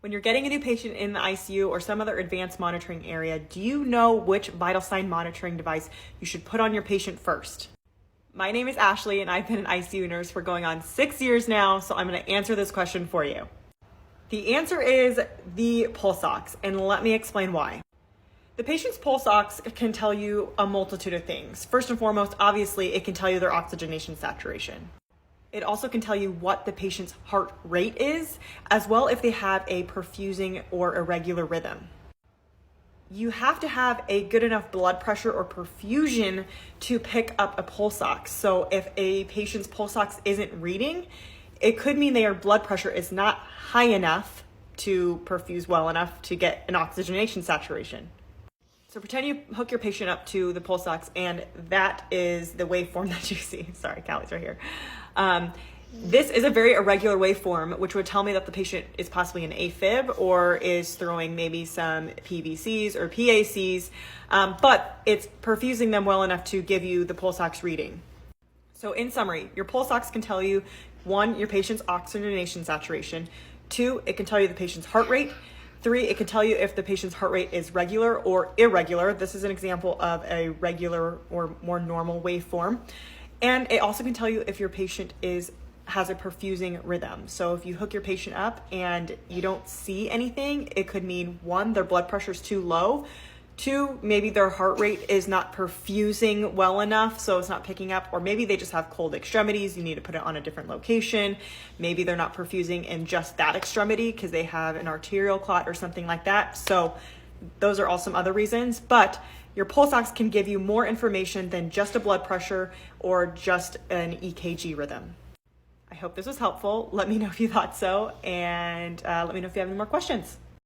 When you're getting a new patient in the ICU or some other advanced monitoring area, do you know which vital sign monitoring device you should put on your patient first? My name is Ashley and I've been an ICU nurse for going on 6 years now, so I'm going to answer this question for you. The answer is the pulse ox, and let me explain why. The patient's pulse ox can tell you a multitude of things. First and foremost, obviously, it can tell you their oxygenation saturation. It also can tell you what the patient's heart rate is, as well if they have a perfusing or irregular rhythm. You have to have a good enough blood pressure or perfusion to pick up a pulse ox. So if a patient's pulse ox isn't reading, it could mean their blood pressure is not high enough to perfuse well enough to get an oxygenation saturation. So pretend you hook your patient up to the pulse ox, and that is the waveform that you see. Sorry, Callie's right here. This is a very irregular waveform, which would tell me that the patient is possibly an AFib or is throwing maybe some PVCs or PACs, but it's perfusing them well enough to give you the pulse ox reading. So in summary, your pulse ox can tell you, 1, your patient's oxygenation saturation, 2, it can tell you the patient's heart rate, 3, it can tell you if the patient's heart rate is regular or irregular. This is an example of a regular or more normal waveform. And it also can tell you if your patient has a perfusing rhythm. So if you hook your patient up and you don't see anything, it could mean 1, their blood pressure is too low, 2, maybe their heart rate is not perfusing well enough, so it's not picking up, or maybe they just have cold extremities, you need to put it on a different location. Maybe they're not perfusing in just that extremity because they have an arterial clot or something like that. So those are all some other reasons, but your pulse ox can give you more information than just a blood pressure or just an EKG rhythm. I hope this was helpful. Let me know if you thought so, and let me know if you have any more questions.